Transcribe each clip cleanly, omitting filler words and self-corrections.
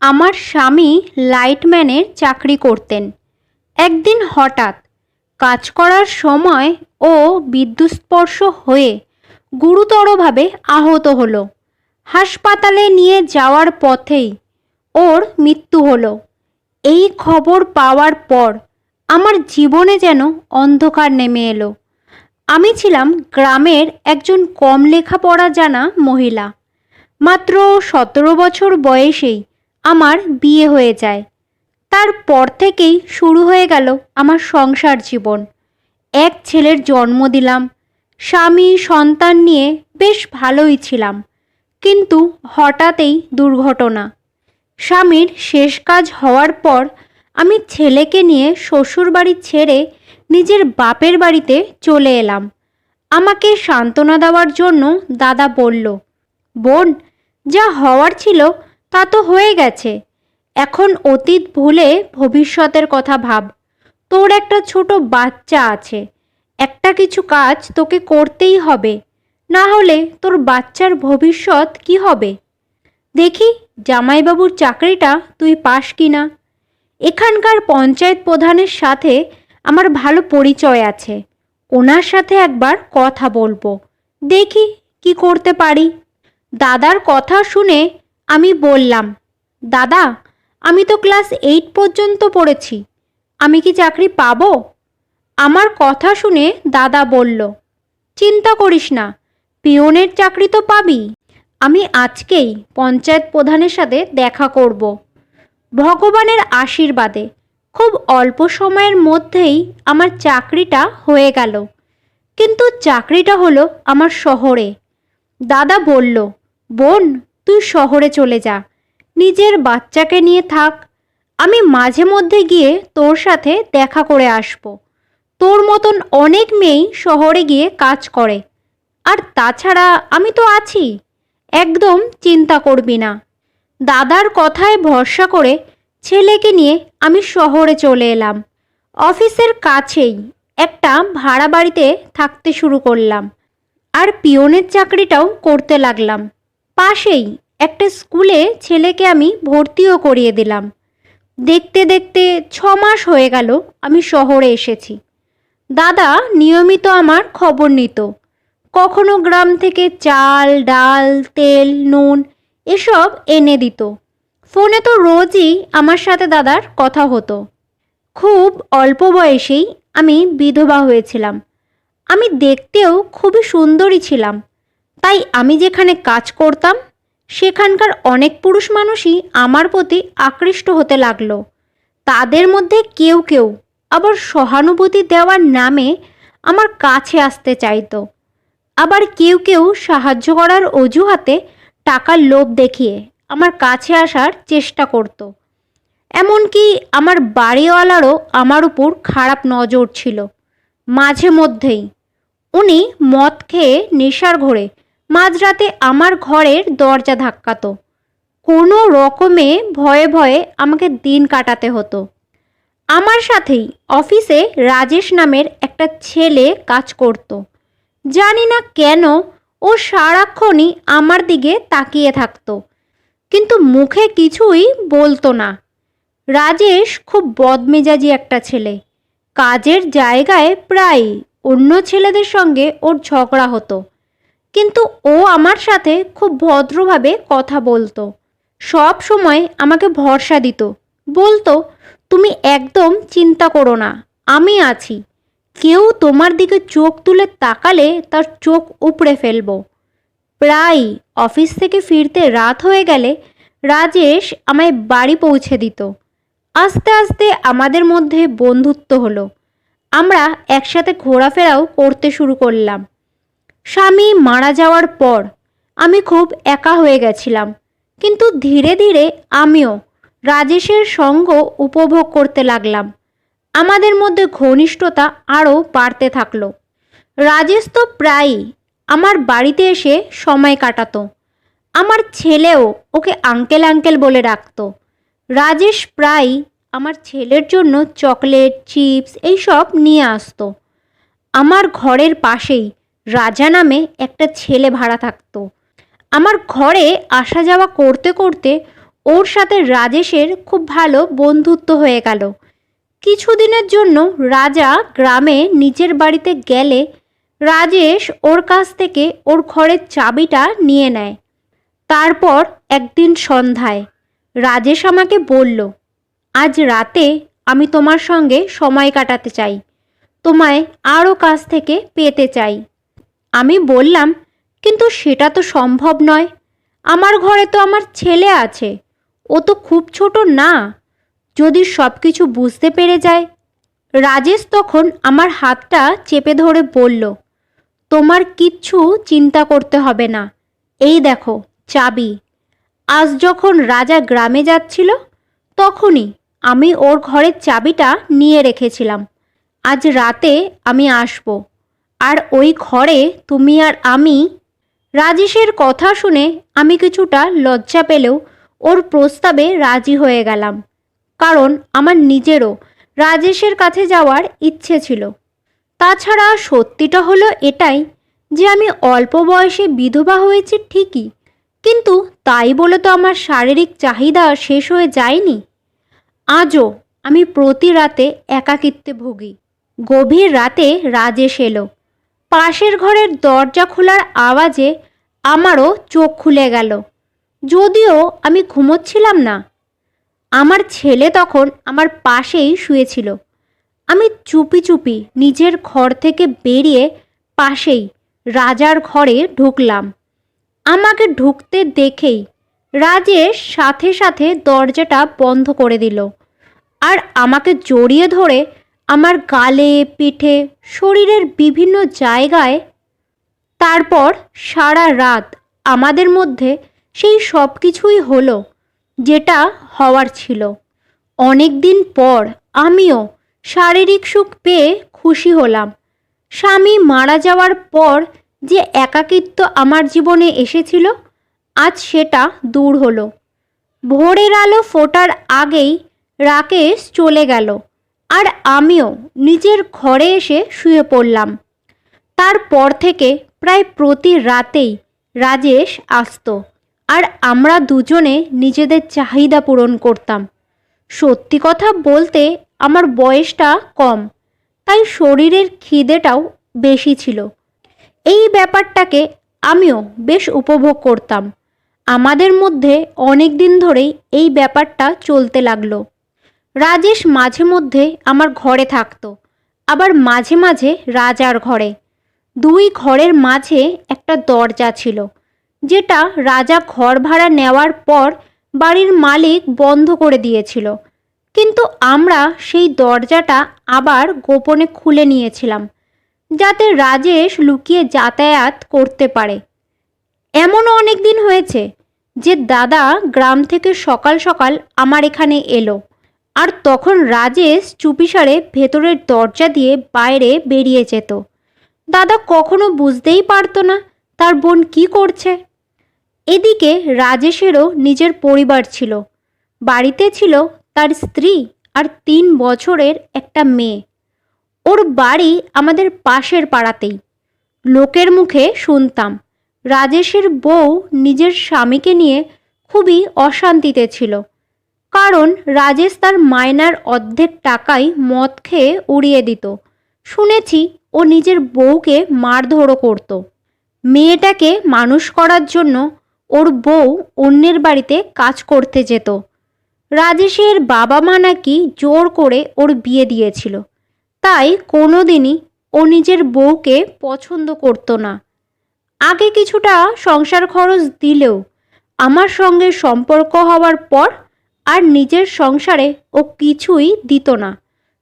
আমার স্বামী লাইটম্যানের চাকরি করতেন। একদিন হঠাৎ কাজ করার সময় ও বিদ্যুৎস্পর্শ হয়ে গুরুতরভাবে আহত হলো। হাসপাতালে নিয়ে যাওয়ার পথেই ওর মৃত্যু হলো। এই খবর পাওয়ার পর আমার জীবনে যেন অন্ধকার নেমে এলো। আমি ছিলাম গ্রামের একজন কম লেখাপড়া জানা মহিলা। মাত্র 17 বছর বয়সেই আমার বিয়ে হয়ে যায়। তারপর থেকেই শুরু হয়ে গেল আমার সংসার জীবন। এক ছেলের জন্ম দিলাম। স্বামী সন্তান নিয়ে বেশ ভালোই ছিলাম, কিন্তু হঠাৎই দুর্ঘটনা। স্বামীর শেষ কাজ হওয়ার পর আমি ছেলেকে নিয়ে শ্বশুরবাড়ি ছেড়ে নিজের বাপের বাড়িতে চলে এলাম। আমাকে সান্ত্বনা দেওয়ার জন্য দাদা বলল, বোন, যা হওয়ার ছিল তা তো হয়ে গেছে। এখন অতীত ভুলে ভবিষ্যতের কথা ভাব। তোর একটা ছোট বাচ্চা আছে, একটা কিছু কাজ তোকে করতেই হবে, না হলে তোর বাচ্চার ভবিষ্যৎ কি হবে? দেখি জামাইবাবুর চাকরিটা তুই পাস কিনা। এখানকার পঞ্চায়েত প্রধানের সাথে আমার ভালো পরিচয় আছে, ওনার সাথে একবার কথা বলবো, দেখি কি করতে পারি। দাদার কথা শুনে আমি বললাম, দাদা, আমি তো ক্লাস 8 পর্যন্ত পড়েছি, আমি কি চাকরি পাবো? আমার কথা শুনে দাদা বলল, চিন্তা করিস না, পিয়নের চাকরি তো পাবি। আমি আজকেই পঞ্চায়েত প্রধানের সাথে দেখা করব। ভগবানের আশীর্বাদে খুব অল্প সময়ের মধ্যেই আমার চাকরিটা হয়ে গেল। কিন্তু চাকরিটা হলো আমার শহরে। দাদা বলল, বোন, তুই শহরে চলে যা, নিজের বাচ্চাকে নিয়ে থাক। আমি মাঝে মধ্যে গিয়ে তোর সাথে দেখা করে আসব। তোর মতন অনেক মেয়েই শহরে গিয়ে কাজ করে, আর তাছাড়া আমি তো আছি, একদম চিন্তা করবি না। দাদার কথায় ভরসা করে ছেলেকে নিয়ে আমি শহরে চলে এলাম। অফিসের কাছেই একটা ভাড়া বাড়িতে থাকতে শুরু করলাম, আর পিয়নের চাকরিটাও করতে লাগলাম। পাশেই একটা স্কুলে ছেলেকে আমি ভর্তিও করিয়ে দিলাম। দেখতে দেখতে 6 মাস হয়ে গেল আমি শহরে এসেছি। দাদা নিয়মিত আমার খবর নিত। কখনো গ্রাম থেকে চাল, ডাল, তেল, নুন এসব এনে দিত। ফোনে তো রোজই আমার সাথে দাদার কথা হতো। খুব অল্প বয়সেই আমি বিধবা হয়েছিলাম। আমি দেখতেও খুবই সুন্দরী ছিলাম, তাই আমি যেখানে কাজ করতাম সেখানকার অনেক পুরুষ মানুষই আমার প্রতি আকৃষ্ট হতে লাগলো। তাদের মধ্যে কেউ কেউ আবার সহানুভূতি দেওয়ার নামে আমার কাছে আসতে চাইতো। আবার কেউ কেউ সাহায্য করার অজুহাতে টাকার লোভ দেখিয়ে আমার কাছে আসার চেষ্টা করত। এমনকি আমার বাড়িওয়ালারও আমার উপর খারাপ নজর ছিল। মাঝে মধ্যেই উনি মদ খেয়ে নেশার ঘোরে মাঝরাতে আমার ঘরের দরজা ধাক্কাতো। কোনো রকমে ভয়ে ভয়ে আমাকে দিন কাটাতে হতো। আমার সাথেই অফিসে রাজেশ নামের একটা ছেলে কাজ করত। জানি না কেন ও সারাক্ষণই আমার দিকে তাকিয়ে থাকতো, কিন্তু মুখে কিছুই বলতো না। রাজেশ খুব বদমেজাজি একটা ছেলে। কাজের জায়গায় প্রায় অন্য ছেলেদের সঙ্গে ওর ঝগড়া হতো, কিন্তু ও আমার সাথে খুব ভদ্রভাবে কথা বলতো। সব সময় আমাকে ভরসা দিত, বলতো, তুমি একদম চিন্তা করো না, আমি আছি। কেউ তোমার দিকে চোখ তুলে তাকালে তার চোখ উপড়ে ফেলবো। প্রায় অফিস থেকে ফিরতে রাত হয়ে গেলে রাজেশ আমায় বাড়ি পৌঁছে দিত। আস্তে আস্তে আমাদের মধ্যে বন্ধুত্ব হলো। আমরা একসাথে ঘোরাফেরাও করতে শুরু করলাম। স্বামী মারা যাওয়ার পর আমি খুব একা হয়ে গেছিলাম, কিন্তু ধীরে ধীরে আমিও রাজেশের সঙ্গ উপভোগ করতে লাগলাম। আমাদের মধ্যে ঘনিষ্ঠতা আরও বাড়তে থাকলো। রাজেশ তো প্রায়ই আমার বাড়িতে এসে সময় কাটাতো। আমার ছেলেও ওকে আঙ্কেল আঙ্কেল বলে ডাকতো। রাজেশ প্রায়ই আমার ছেলের জন্য চকলেট, চিপস এইসব নিয়ে আসতো। আমার ঘরের পাশেই রাজা নামে একটা ছেলে ভাড়া থাকতো। আমার ঘরে আসা যাওয়া করতে করতে ওর সাথে রাজেশের খুব ভালো বন্ধুত্ব হয়ে গেল। কিছুদিনের জন্য রাজা গ্রামে নিজের বাড়িতে গেলে রাজেশ ওর কাছ থেকে ওর ঘরের চাবিটা নিয়ে নেয়। তারপর একদিন সন্ধ্যায় রাজেশ আমাকে বলল, আজ রাতে আমি তোমার সঙ্গে সময় কাটাতে চাই, তোমায় আরও কাছ থেকে পেতে চাই। আমি বললাম, কিন্তু সেটা তো সম্ভব নয়, আমার ঘরে তো আমার ছেলে আছে, ও তো খুব ছোট না, যদি সব কিছু বুঝতে পেরে যায়। রাজেশ তখন আমার হাতটা চেপে ধরে বলল, তোমার কিচ্ছু চিন্তা করতে হবে না, এই দেখো চাবি। আজ যখন রাজা গ্রামে যাচ্ছিল তখনই আমি ওর ঘরের চাবিটা নিয়ে রেখেছিলাম। আজ রাতে আমি আসব, আর ওই ঘরে তুমি আর আমি। রাজেশের কথা শুনে আমি কিছুটা লজ্জা পেলেও ওর প্রস্তাবে রাজি হয়ে গেলাম, কারণ আমার নিজেরও রাজেশের কাছে যাওয়ার ইচ্ছে ছিল। তাছাড়া সত্যিটা হলো এটাই যে আমি অল্প বয়সে বিধবা হয়েছি ঠিকই, কিন্তু তাই বলে তো আমার শারীরিক চাহিদা শেষ হয়ে যায়নি। আজও আমি প্রতি রাতে একাকিত্বে ভুগি। গভীর রাতে রাজেশ এলো। পাশের ঘরের দরজা খোলার আওয়াজে আমারও চোখ খুলে গেল, যদিও আমি ঘুমোচ্ছিলাম না। আমার ছেলে তখন আমার পাশেই শুয়েছিল। আমি চুপি চুপি নিজের ঘর থেকে বেরিয়ে পাশেই রাজার ঘরে ঢুকলাম। আমাকে ঢুকতে দেখেই রাজেশ সাথে সাথে দরজাটা বন্ধ করে দিল আর আমাকে জড়িয়ে ধরে আমার গালে, পিঠে, শরীরের বিভিন্ন জায়গায়। তারপর সারা রাত আমাদের মধ্যে সেই সব কিছুই হলো যেটা হওয়ার ছিল। অনেক দিন পর আমিও শারীরিক সুখ পেয়ে খুশি হলাম। স্বামী মারা যাওয়ার পর যে একাকিত্ব আমার জীবনে এসেছিল, আজ সেটা দূর হলো। ভোরের আলো ফোটার আগেই রাকেশ চলে গেল আর আমিও নিজের ঘরে এসে শুয়ে পড়লাম। তারপর থেকে প্রায় প্রতি রাতেই রাজেশ আসতো আর আমরা দুজনে নিজেদের চাহিদা পূরণ করতাম। সত্যি কথা বলতে আমার বয়সটা কম, তাই শরীরের খিদেটাও বেশি ছিল। এই ব্যাপারটাকে আমিও বেশ উপভোগ করতাম। আমাদের মধ্যে অনেক দিন ধরেই এই ব্যাপারটা চলতে লাগলো। রাজেশ মাঝে মধ্যে আমার ঘরে থাকতো, আবার মাঝে মাঝে রাজার ঘরে। দুই ঘরের মাঝে একটা দরজা ছিল, যেটা রাজা ঘর ভাড়া নেওয়ার পর বাড়ির মালিক বন্ধ করে দিয়েছিল, কিন্তু আমরা সেই দরজাটা আবার গোপনে খুলে নিয়েছিলাম, যাতে রাজেশ লুকিয়ে যাতায়াত করতে পারে। এমনও অনেক দিন হয়েছে যে দাদা গ্রাম থেকে সকাল সকাল আমার এখানে এলো, আর তখন রাজেশ চুপিসারে ভেতরের দরজা দিয়ে বাইরে বেরিয়ে যেত। দাদা কখনো বুঝতেই পারতো না তার বোন কি করছে। এদিকে রাজেশেরও নিজের পরিবার ছিল। বাড়িতে ছিল তার স্ত্রী আর 3 বছরের একটা মেয়ে। ওর বাড়ি আমাদের পাশের পাড়াতেই। লোকের মুখে শুনতাম রাজেশের বউ নিজের স্বামীকে নিয়ে খুবই অশান্তিতে ছিল, কারণ রাজেশ তার মায়নার অর্ধেক টাকাই মদ খেয়ে উড়িয়ে দিত। শুনেছি ও নিজের বউকে মারধরও করত। মেয়েটাকে মানুষ করার জন্য ওর বউ অন্যের বাড়িতে কাজ করতে যেত। রাজেশের বাবা মা নাকি জোর করে ওর বিয়ে দিয়েছিল, তাই কোনোদিনই ও নিজের বউকে পছন্দ করতো না। আগে কিছুটা সংসার খরচ দিলেও আমার সঙ্গে সম্পর্ক হওয়ার পর আর নিজের সংসারে ও কিছুই দিত না।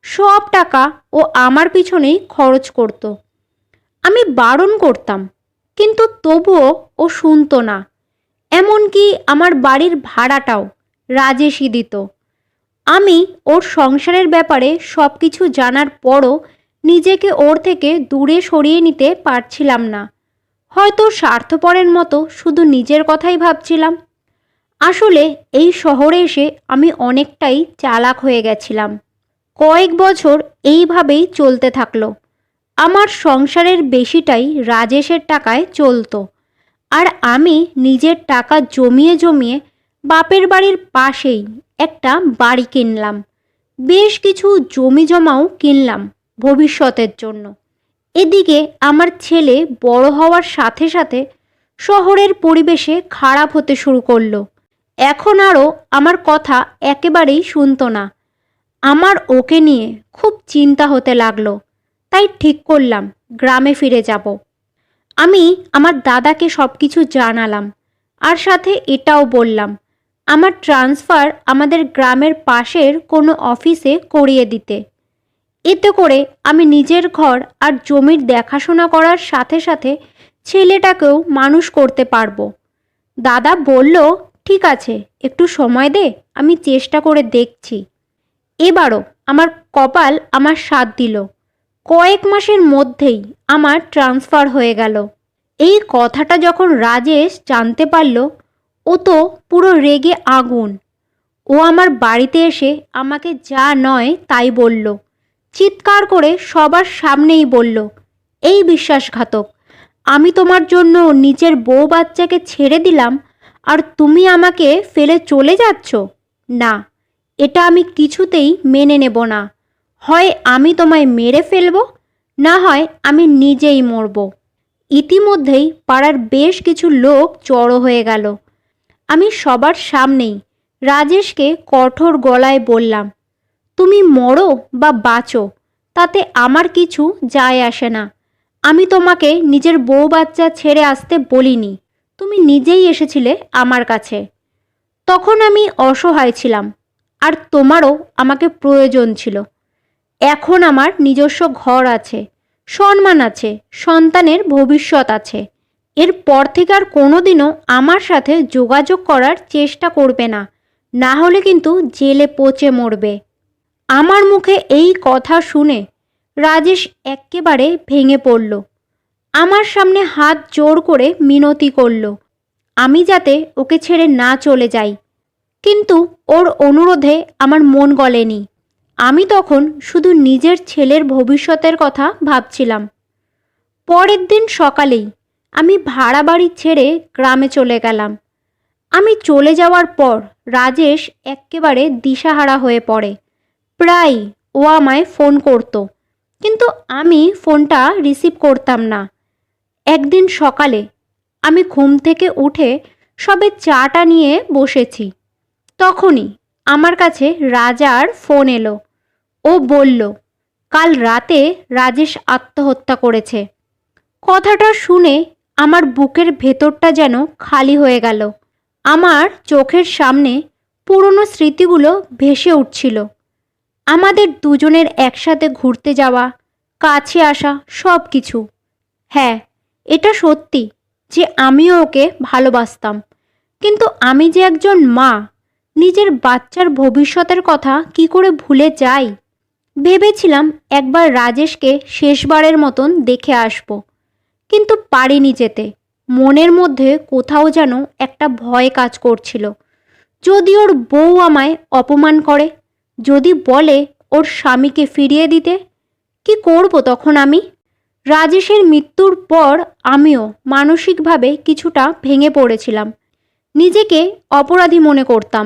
সব টাকা ও আমার পিছনেই খরচ করত। আমি বারণ করতাম, কিন্তু তবুও ও শুনতো না। এমনকি আমার বাড়ির ভাড়াটাও রাজেশই দিত। আমি ওর সংসারের ব্যাপারে সব কিছু জানার পরও নিজেকে ওর থেকে দূরে সরিয়ে নিতে পারছিলাম না। হয়তো স্বার্থপরের মতো শুধু নিজের কথাই ভাবছিলাম। আসলে এই শহরে এসে আমি অনেকটাই চালাক হয়ে গেছিলাম। কয়েক বছর এইভাবেই চলতে থাকলো। আমার সংসারের বেশিটাই রাজেশের টাকায় চলতো, আর আমি নিজের টাকা জমিয়ে জমিয়ে বাপের বাড়ির পাশেই একটা বাড়ি কিনলাম। বেশ কিছু জমি জমাও কিনলাম ভবিষ্যতের জন্য। এদিকে আমার ছেলে বড় হওয়ার সাথে সাথে শহরের পরিবেশে খারাপ হতে শুরু করলো। এখন আরও আমার কথা একেবারেই শুনতো না। আমার ওকে নিয়ে খুব চিন্তা হতে লাগলো। তাই ঠিক করলাম গ্রামে ফিরে যাব। আমি আমার দাদাকে সব কিছু জানালাম, আর সাথে এটাও বললাম আমার ট্রান্সফার আমাদের গ্রামের পাশের কোনো অফিসে করিয়ে দিতে। এতে করে আমি নিজের ঘর আর জমির দেখাশোনা করার সাথে সাথে ছেলেটাকেও মানুষ করতে পারবো। দাদা বলল, ঠিক আছে, একটু সময় দে, আমি চেষ্টা করে দেখছি। এবারও আমার কপাল আমার সাথ দিল। কয়েক মাসের মধ্যেই আমার ট্রান্সফার হয়ে গেল। এই কথাটা যখন রাজেশ জানতে পারল, ও তো পুরো রেগে আগুন। ও আমার বাড়িতে এসে আমাকে যা নয় তাই বলল। চিৎকার করে সবার সামনেই বলল, এই বিশ্বাসঘাতক, আমি তোমার জন্য নিজের বউ বাচ্চাকে ছেড়ে দিলাম, আর তুমি আমাকে ফেলে চলে যাচ্ছ? না, এটা আমি কিছুতেই মেনে নেব না। হয় আমি তোমায় মেরে ফেলব, না হয় আমি নিজেই মরব। ইতিমধ্যেই পাড়ার বেশ কিছু লোক জড়ো হয়ে গেল। আমি সবার সামনেই রাজেশকে কঠোর গলায় বললাম, তুমি মরো বা বাঁচো, তাতে আমার কিছু যায় আসে না। আমি তোমাকে নিজের বউ বাচ্চা ছেড়ে আসতে বলিনি, তুমি নিজেই এসেছিলে আমার কাছে। তখন আমি অসহায় ছিলাম, আর তোমারও আমাকে প্রয়োজন ছিল। এখন আমার নিজস্ব ঘর আছে, সম্মান আছে, সন্তানের ভবিষ্যৎ আছে। এরপর থেকে আর কোনোদিনও আমার সাথে যোগাযোগ করার চেষ্টা করবে না, না হলে কিন্তু জেলে পচে মরবে। আমার মুখে এই কথা শুনে রাজেশ একেবারে ভেঙে পড়ল। আমার সামনে হাত জোড় করে মিনতি করল আমি যাতে ওকে ছেড়ে না চলে যাই। কিন্তু ওর অনুরোধে আমার মন গলেনি। আমি তখন শুধু নিজের ছেলের ভবিষ্যতের কথা ভাবছিলাম। পরের দিন সকালেই আমি ভাড়া বাড়ি ছেড়ে গ্রামে চলে গেলাম। আমি চলে যাওয়ার পর রাজেশ একেবারে দিশাহারা হয়ে পড়ে। প্রায় ও আমায় ফোন করত, কিন্তু আমি ফোনটা রিসিভ করতাম না। একদিন সকালে আমি ঘুম থেকে উঠে সবে চাটা নিয়ে বসেছি, তখনই আমার কাছে রাজার ফোন এলো। ও বলল, কাল রাতে রাজেশ আত্মহত্যা করেছে। কথাটা শুনে আমার বুকের ভেতরটা যেন খালি হয়ে গেল। আমার চোখের সামনে পুরনো স্মৃতিগুলো ভেসে উঠছিল। আমাদের দুজনের একসাথে ঘুরতে যাওয়া, কাছে আসা, সব কিছু। হ্যাঁ, এটা সত্যি যে আমিও ওকে ভালোবাসতাম, কিন্তু আমি যে একজন মা, নিজের বাচ্চার ভবিষ্যতের কথা কি করে ভুলে যাই। ভেবেছিলাম একবার রাজেশকে শেষবারের মতন দেখে আসব, কিন্তু পারিনি যেতে। মনের মধ্যে কোথাও যেন একটা ভয় কাজ করছিল। যদি ওর বউ আমায় অপমান করে, যদি বলে ওর স্বামীকে ফিরিয়ে দিতে, কি করব তখন আমি? রাজেশের মৃত্যুর পর আমিও মানসিকভাবে কিছুটা ভেঙে পড়েছিলাম। নিজেকে অপরাধী মনে করতাম,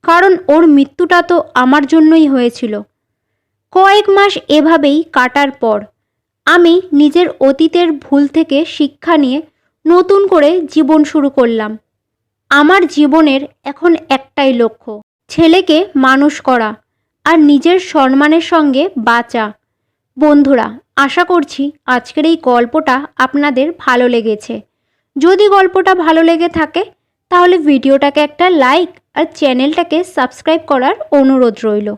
কারণ ওর মৃত্যুটা তো আমার জন্যই হয়েছিল। কয়েক মাস এভাবেই কাটার পর আমি নিজের অতীতের ভুল থেকে শিক্ষা নিয়ে নতুন করে জীবন শুরু করলাম। আমার জীবনের এখন একটাই লক্ষ্য, ছেলেকে মানুষ করা আর নিজের সম্মানের সঙ্গে বাঁচা। বন্ধুরা, আশা করছি আজকের এই গল্পটা আপনাদের ভালো লেগেছে। যদি গল্পটা ভালো লেগে থাকে তাহলে ভিডিওটাকে একটা লাইক আর চ্যানেলটাকে সাবস্ক্রাইব করার অনুরোধ রইল।